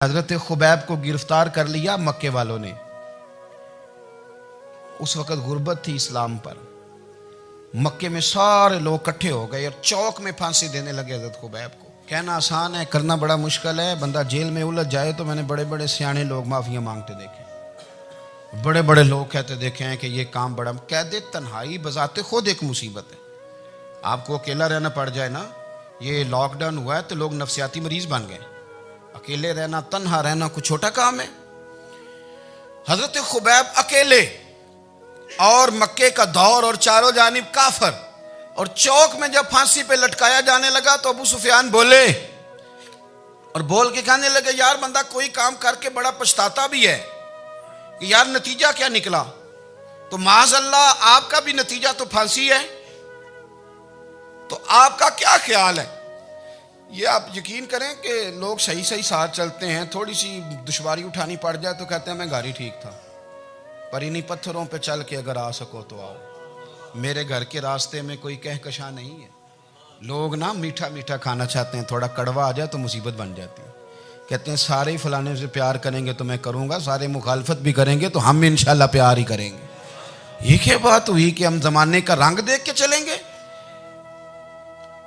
حضرت خبیب کو گرفتار کر لیا مکے والوں نے. اس وقت غربت تھی اسلام پر. مکے میں سارے لوگ اکٹھے ہو گئے اور چوک میں پھانسی دینے لگے حضرت خبیب کو. کہنا آسان ہے، کرنا بڑا مشکل ہے. بندہ جیل میں الجھ جائے تو میں نے بڑے بڑے سیانے لوگ معافیاں مانگتے دیکھے، بڑے بڑے لوگ کہتے دیکھے ہیں کہ یہ کام بڑا. قید تنہائی بذات خود ایک مصیبت ہے. آپ کو اکیلا رہنا پڑ جائے نا، یہ لاک ڈاؤن ہوا ہے تو لوگ نفسیاتی مریض بن گئے. اکیلے رہنا، تنہا رہنا کوئی چھوٹا کام ہے؟ حضرت خبیب اکیلے، اور مکے کا دور اور چاروں جانب کافر، اور چوک میں جب پھانسی پہ لٹکایا جانے لگا تو ابو سفیان بولے اور بول کے کہنے لگے یار بندہ کوئی کام کر کے بڑا پچھتاتا بھی ہے کہ یار نتیجہ کیا نکلا. تو معاذ اللہ آپ کا بھی نتیجہ تو پھانسی ہے، تو آپ کا کیا خیال ہے؟ یہ آپ یقین کریں کہ لوگ صحیح ساتھ چلتے ہیں، تھوڑی سی دشواری اٹھانی پڑ جائے تو کہتے ہیں میں گاڑی ٹھیک تھا، پر انہی پتھروں پہ چل کے اگر آ سکو تو آؤ. میرے گھر کے راستے میں کوئی کہکشاں نہیں ہے. لوگ نا میٹھا میٹھا کھانا چاہتے ہیں، تھوڑا کڑوا آ جائے تو مصیبت بن جاتی ہے. کہتے ہیں سارے ہی فلانے سے پیار کریں گے تو میں کروں گا، سارے مخالفت بھی کریں گے تو ہم انشاءاللہ پیار ہی کریں گے. یہ کیا بات ہوئی کہ ہم زمانے کا رنگ دیکھ کے چلیں گے؟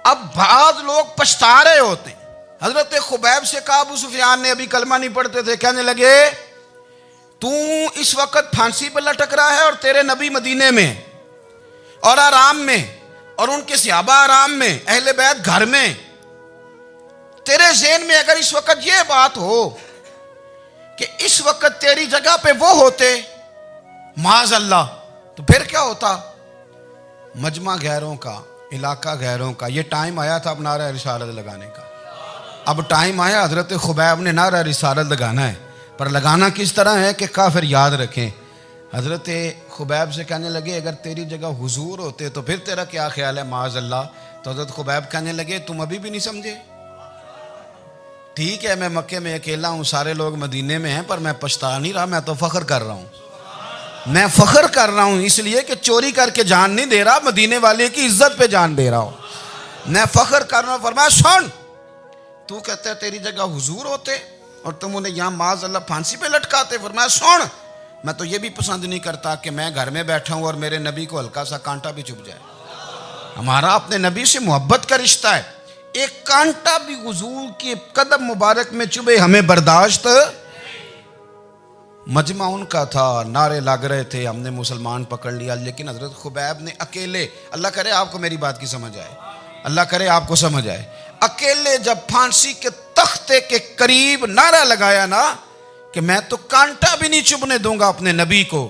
اب بعض لوگ پچھتا رہے ہوتے ہیں. حضرت خبیب سے کہا، ابو سفیان نے ابھی کلمہ نہیں پڑھتے تھے، کہنے لگے تو اس وقت پھانسی پہ لٹک رہا ہے اور تیرے نبی مدینے میں اور آرام میں، اور ان کے صحابہ آرام میں، اہل بیت گھر میں. تیرے ذہن میں اگر اس وقت یہ بات ہو کہ اس وقت تیری جگہ پہ وہ ہوتے معاذ اللہ، تو پھر کیا ہوتا؟ مجمع غیروں کا، علاقہ غیروں کا. یہ ٹائم آیا تھا اب نعرہ رسالت لگانے کا. اب ٹائم آیا حضرت خبیب نے نعرہ رسالت لگانا ہے، پر لگانا کس طرح ہے کہ کافر یاد رکھیں. حضرت خبیب سے کہنے لگے اگر تیری جگہ حضور ہوتے تو پھر تیرا کیا خیال ہے معاذ اللہ؟ تو حضرت خبیب کہنے لگے تم ابھی بھی نہیں سمجھے. ٹھیک ہے میں مکے میں اکیلا ہوں، سارے لوگ مدینے میں ہیں، پر میں پچھتا نہیں رہا، میں تو فخر کر رہا ہوں. میں فخر کر رہا ہوں اس لیے کہ چوری کر کے جان نہیں دے رہا، مدینے والے کی عزت پہ جان دے رہا ہوں. میں فخر کر رہا ہوں. فرمایا سن، تو کہتا ہے تیری جگہ حضور ہوتے اور تم انہیں یہاں معاذ اللہ پھانسی پہ لٹکاتے. فرمایا سن، میں تو یہ بھی پسند نہیں کرتا کہ میں گھر میں بیٹھا ہوں اور میرے نبی کو ہلکا سا کانٹا بھی چبھ جائے. ہمارا اپنے نبی سے محبت کا رشتہ ہے. ایک کانٹا بھی حضور کے قدم مبارک میں چبھے ہمیں برداشت. مجمع ان کا تھا، نعرے لگ رہے تھے، ہم نے مسلمان پکڑ لیا. لیکن حضرت خبیب نے اکیلے، اللہ کرے آپ کو میری بات کی سمجھ آئے، اللہ کرے آپ کو سمجھ آئے، اکیلے جب پھانسی کے تختے کے قریب نعرہ لگایا نا کہ میں تو کانٹا بھی نہیں چبھنے دوں گا اپنے نبی کو.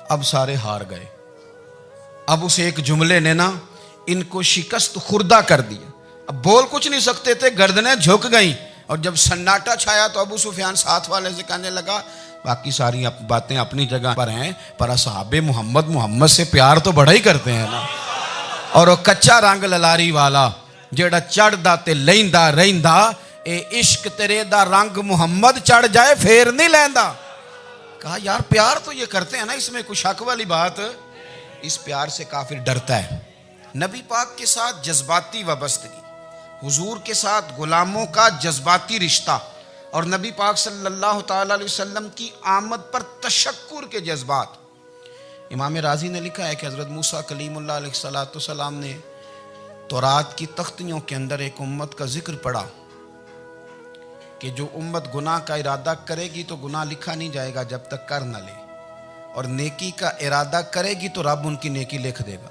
اب سارے ہار گئے. اب اس ایک جملے نے نا ان کو شکست خوردہ کر دیا. اب بول کچھ نہیں سکتے تھے، گردنیں جھک گئیں. اور جب سناٹا چھایا تو ابو سفیان ساتھ والے سے کہنے لگا باقی ساری باتیں اپنی جگہ پر ہیں، پر اصحاب محمد سے پیار تو بڑا ہی کرتے ہیں نا. اور وہ کچا رنگ للاری والا جیڑا چڑھدا تے لیندا رہندا، اے عشق تیرے دا رنگ محمد چڑھ جائے پھر نہیں لیندا. کہا یار پیار تو یہ کرتے ہیں نا، اس میں کوئی شک والی بات؟ اس پیار سے کافر ڈرتا ہے. نبی پاک کے ساتھ جذباتی وابستگی، حضور کے ساتھ غلاموں کا جذباتی رشتہ، اور نبی پاک صلی اللہ تعالی علیہ وسلم کی آمد پر تشکر کے جذبات. امام رازی نے لکھا ہے کہ حضرت موسیٰ کلیم اللہ علیہ السلام نے تورات کی تختیوں کے اندر ایک امت کا ذکر پڑھا کہ جو امت گناہ کا ارادہ کرے گی تو گناہ لکھا نہیں جائے گا جب تک کر نہ لے، اور نیکی کا ارادہ کرے گی تو رب ان کی نیکی لکھ دے گا،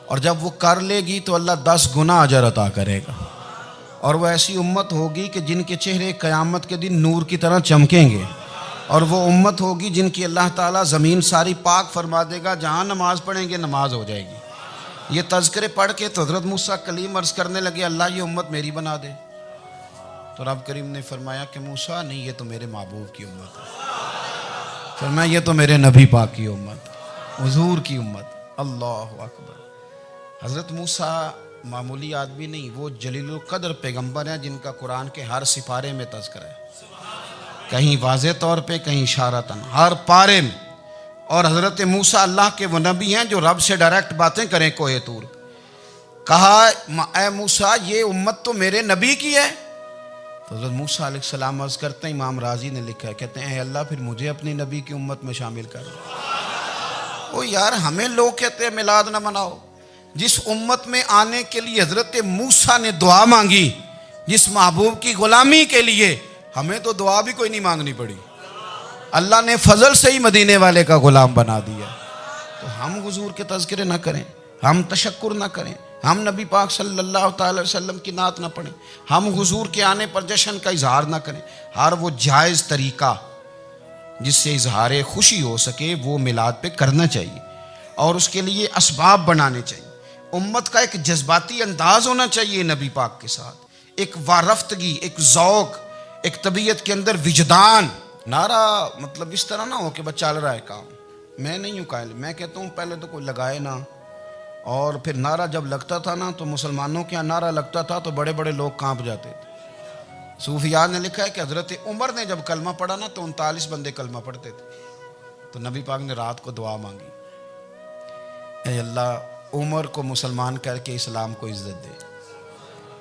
اور جب وہ کر لے گی تو اللہ 10 گنا اجر عطا کرے گا. اور وہ ایسی امت ہوگی کہ جن کے چہرے قیامت کے دن نور کی طرح چمکیں گے، اور وہ امت ہوگی جن کی اللہ تعالیٰ زمین ساری پاک فرما دے گا، جہاں نماز پڑھیں گے نماز ہو جائے گی. یہ تذکرے پڑھ کے تو حضرت موسیٰ کلیم عرض کرنے لگے اللہ یہ امت میری بنا دے. تو رب کریم نے فرمایا کہ موسیٰ نہیں، یہ تو میرے محبوب کی امت ہے. فرمایا یہ تو میرے نبی پاک کی امت، حضور کی امت. اللہ اکبر. حضرت موسیٰ معمولی آدمی نہیں، وہ جلیل القدر پیغمبر ہیں جن کا قرآن کے ہر سپارے میں تذکرہ ہے، کہیں واضح طور پہ کہیں اشارتاً، ہر پارے میں. اور حضرت موسیٰ اللہ کے وہ نبی ہیں جو رب سے ڈائریکٹ باتیں کریں کوہ طور. کہا اے موسیٰ یہ امت تو میرے نبی کی ہے. تو حضرت موسیٰ علیہ السلام عرض کرتے ہیں، امام راضی نے لکھا ہے، کہتے ہیں اے اللہ پھر مجھے اپنی نبی کی امت میں شامل کر۔ وہ یار ہمیں لوگ کہتے ہیں میلاد نہ مناؤ، جس امت میں آنے کے لیے حضرت موسیٰ نے دعا مانگی، جس محبوب کی غلامی کے لیے، ہمیں تو دعا بھی کوئی نہیں مانگنی پڑی، اللہ نے فضل سے ہی مدینے والے کا غلام بنا دیا۔ تو ہم حضور کے تذکرے نہ کریں، ہم تشکر نہ کریں، ہم نبی پاک صلی اللہ تعالی وسلم کی نعت نہ پڑھیں، ہم حضور کے آنے پر جشن کا اظہار نہ کریں۔ ہر وہ جائز طریقہ جس سے اظہار خوشی ہو سکے وہ میلاد پہ کرنا چاہیے، اور اس کے لیے اسباب بنانے چاہیے۔ امت کا ایک جذباتی انداز ہونا چاہیے نبی پاک کے ساتھ، ایک وارفتگی، ایک ذوق، ایک طبیعت کے اندر وجدان۔ نعرہ مطلب اس طرح نہ ہو کہ بس چل رہا ہے کام، میں نہیں ہوں قائل، میں کہتا ہوں پہلے تو کوئی لگائے نہ، اور پھر نعرہ جب لگتا تھا نا تو مسلمانوں کے یہاں نعرہ لگتا تھا تو بڑے بڑے لوگ کانپ جاتے تھے۔ صوفیاء نے لکھا ہے کہ حضرت عمر نے جب کلمہ پڑھا نا تو 39 بندے کلمہ پڑھتے تھے، تو نبی پاک نے رات کو دعا مانگی، اے اللہ عمر کو مسلمان کر کے اسلام کو عزت دے۔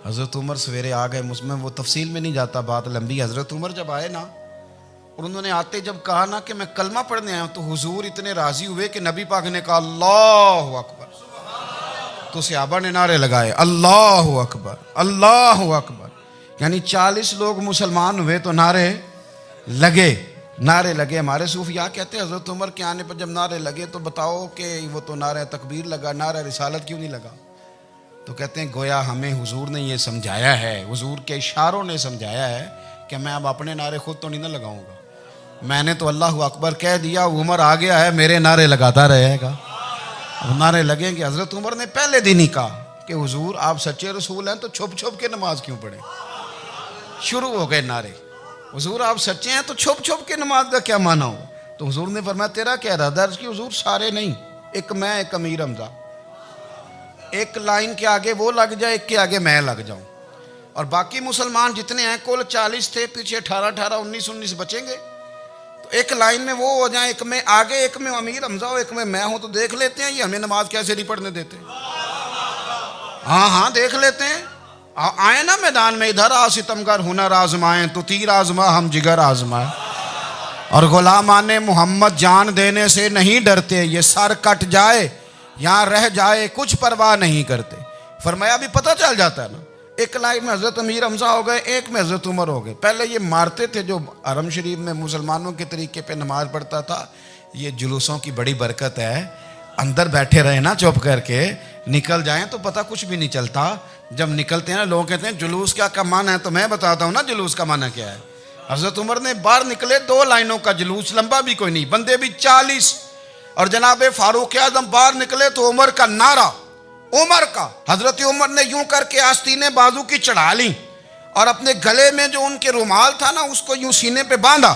حضرت عمر سویرے آ گئے، میں وہ تفصیل میں نہیں جاتا، بات لمبی۔ حضرت عمر جب آئے نا اور انہوں نے آتے جب کہا نا کہ میں کلمہ پڑھنے آیا ہوں، تو حضور اتنے راضی ہوئے کہ نبی پاک نے کہا اللہ اکبر، تو صحابہ نے نعرے لگائے اللہ اکبر اللہ اکبر، یعنی 40 لوگ مسلمان ہوئے تو نعرے لگے۔ ہمارے صوفیاء کہتے ہیں حضرت عمر کے آنے پر جب نعرے لگے تو بتاؤ کہ وہ تو نعرہ تکبیر لگا، نعرہ رسالت کیوں نہیں لگا؟ تو کہتے ہیں گویا ہمیں حضور نے یہ سمجھایا ہے، حضور کے اشاروں نے سمجھایا ہے کہ میں اب اپنے نعرے خود تو نہیں نہ لگاؤں گا، میں نے تو اللہ اکبر کہہ دیا، عمر آ گیا ہے میرے نعرے لگاتا رہے گا، اب نعرے لگیں گے۔ حضرت عمر نے پہلے دن ہی کہا کہ حضور آپ سچے رسول ہیں تو چھپ چھپ کے نماز کیوں پڑھیں؟ شروع ہو گئے نعرے، حضور آپ سچے ہیں تو چھپ چھپ کے نماز کا کیا معنی ہو؟ تو حضور نے فرمایا تیرا کیا ارادہ ہے؟ حضور سارے نہیں، ایک میں، ایک امیر حمزہ، ایک لائن کے آگے وہ لگ جائے، ایک کے آگے میں لگ جاؤں، اور باقی مسلمان جتنے ہیں کل 40 تھے، پیچھے 18 19 بچیں گے، تو ایک لائن میں وہ ہو جائیں، ایک میں آگے، ایک میں امیر حمزہ ہو، ایک میں ہوں، تو دیکھ لیتے ہیں یہ ہمیں نماز کیسے نہیں پڑھنے دیتے۔ ہاں دیکھ لیتے ہیں، آئے نا میدان میں، ادھر آ ستمگر ہنر آزمائیں، تو تیر آزما ہم جگر آزمائیں، اور غلامان محمد جان دینے سے نہیں ڈرتے، یہ سر کٹ جائے یہاں رہ جائے کچھ پرواہ نہیں کرتے۔ فرمایا بھی پتہ چل جاتا ہے نا، ایک لائن میں حضرت امیر حمزہ ہو گئے، ایک میں حضرت عمر ہو گئے۔ پہلے یہ مارتے تھے جو حرم شریف میں مسلمانوں کے طریقے پہ نماز پڑھتا تھا، یہ جلوسوں کی بڑی برکت ہے، اندر بیٹھے رہے نا چپ کر کے، نکل جائیں تو پتہ کچھ بھی نہیں چلتا۔ جب نکلتے ہیں نا لوگ کہتے ہیں جلوس کیا معنی ہے، تو میں بتاتا ہوں نا جلوس کا معنی کیا ہے۔ حضرت عمر نے باہر نکلے 2 لائنوں کا جلوس، لمبا بھی کوئی نہیں، بندے بھی 40، اور جناب فاروق اعظم باہر نکلے تو عمر کا نعرہ، عمر کا، حضرت عمر نے یوں کر کے آستینیں بازو کی چڑھا لی، اور اپنے گلے میں جو ان کے رومال تھا نا اس کو یوں سینے پہ باندھا،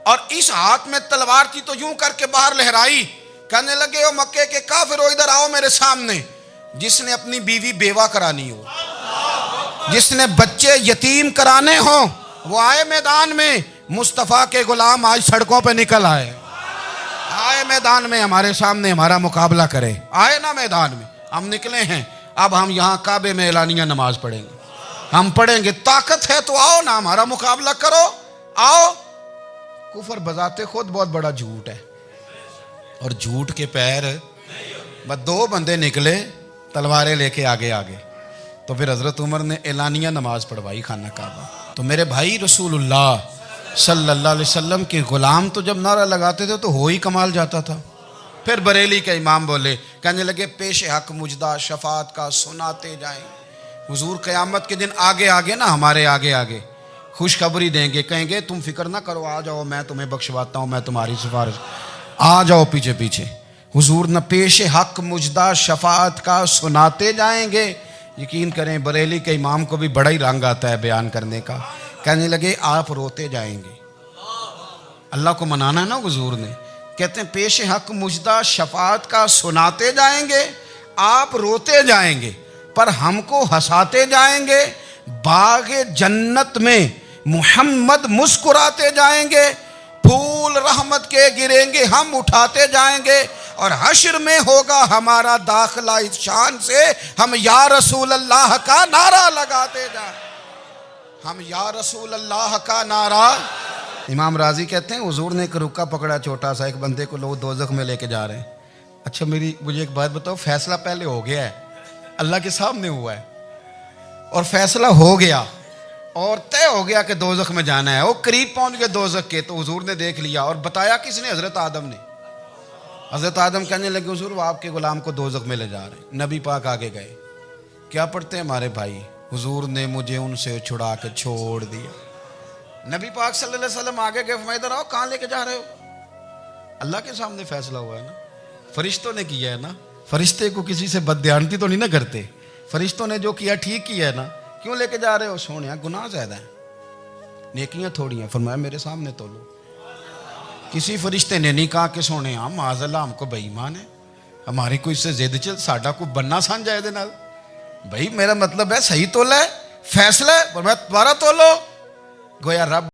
اور اس ہاتھ میں تلوار تھی تو یوں کر کے باہر لہرائی، کہنے لگے او مکے کے کافرو ادھر آؤ میرے سامنے، جس نے اپنی بیوی بیوہ کرانی ہو، جس نے بچے یتیم کرانے ہوں، وہ آئے میدان میں، مصطفیٰ کے غلام آج سڑکوں پہ نکل آئے میدان میں، ہمارے سامنے ہمارا مقابلہ کرے، آئے نا میدان میں، ہم نکلے ہیں، اب ہم یہاں کعبے میں اعلانیہ نماز پڑھیں گے، ہم پڑھیں گے، طاقت ہے تو آؤ نا ہمارا مقابلہ کرو، آؤ۔ کفر بذات خود بہت بڑا جھوٹ ہے، اور جھوٹ کے پیر، بس 2 بندے نکلے تلواریں لے کے آگے، تو پھر حضرت عمر نے اعلانیہ نماز پڑھوائی خانہ کعبہ۔ تو میرے بھائی رسول اللہ صلی اللہ علیہ وسلم کے غلام تو جب نعرہ لگاتے تھے تو ہو ہی کمال جاتا تھا۔ پھر بریلی کے امام بولے، کہنے لگے پیش حق مجدہ شفاعت کا سناتے جائیں۔ حضور قیامت کے دن آگے نا، ہمارے آگے خوشخبری دیں گے، کہیں گے تم فکر نہ کرو، آ جاؤ میں تمہیں بخشواتا ہوں، میں تمہاری سفارش، آ جاؤ پیچھے۔ حضور نہ پیش حق مجدہ شفاعت کا سناتے جائیں گے۔ یقین کریں بریلی کے امام کو بھی بڑا ہی رنگ آتا ہے بیان کرنے کا، کہنے لگے آپ روتے جائیں گے، اللہ کو منانا ہے نا حضور نے، کہتے ہیں پیش حق مجدہ شفاعت کا سناتے جائیں گے، آپ روتے جائیں گے پر ہم کو ہنساتے جائیں گے، باغ جنت میں محمد مسکراتے جائیں گے، پھول رحمت کے گریں گے ہم اٹھاتے جائیں گے، اور حشر میں ہوگا ہمارا داخلہ اس شان سے ہم یا رسول اللہ کا نعرہ لگاتے جائیں۔ ہم یا رسول اللہ کا نعرہ. امام راضی کہتے ہیں حضور نے ایک رکا پکڑا چھوٹا سا, ایک بندے کو لوگ دوزخ میں لے کے جا رہے ہیں. اچھا مجھے ایک بات بتاؤ, فیصلہ پہلے ہو گیا ہے, اللہ کے سامنے ہوا ہے, اور فیصلہ ہو گیا اور طے ہو گیا کہ دوزخ میں جانا ہے. وہ قریب پہنچ گئے دوزخ کے, تو حضور نے دیکھ لیا, اور بتایا کس نے؟ حضرت آدم نے. حضرت آدم کہنے لگے حضور وہ آپ کے غلام کو دوزخ میں لے جا رہے ہیں. نبی پاک آگے گئے, کیا پڑھتے ہیں ہمارے بھائی؟ حضور نے مجھے ان سے چھڑا کے چھوڑ دیا. نبی پاک صلی اللہ علیہ وسلم آگے گئے, فرمایا ادھر آؤ, کہاں لے کے جا رہے ہو؟ اللہ کے سامنے فیصلہ ہوا ہے نا, فرشتوں نے کیا ہے نا. فرشتے کو کسی سے بددیانتی تو نہیں نہ کرتے, فرشتوں نے جو کیا ٹھیک کیا ہے نا. کیوں لے کے جا رہے ہو؟ سونے گناہ زیادہ ہیں, نیکیاں تھوڑی ہیں. فرمایا میرے سامنے تو لو. کسی فرشتے نے نہیں کہا کہ سونے معاذ اللہ ہم کو بے ایمان ہے, ہماری کوئی اس سے زد چل ساڈا کو بننا سان جائے دے نال. بھائی میرا مطلب ہے صحیح تولا ہے, فیصلہ ہے, فرمایا دوبارہ تولو. گویا رب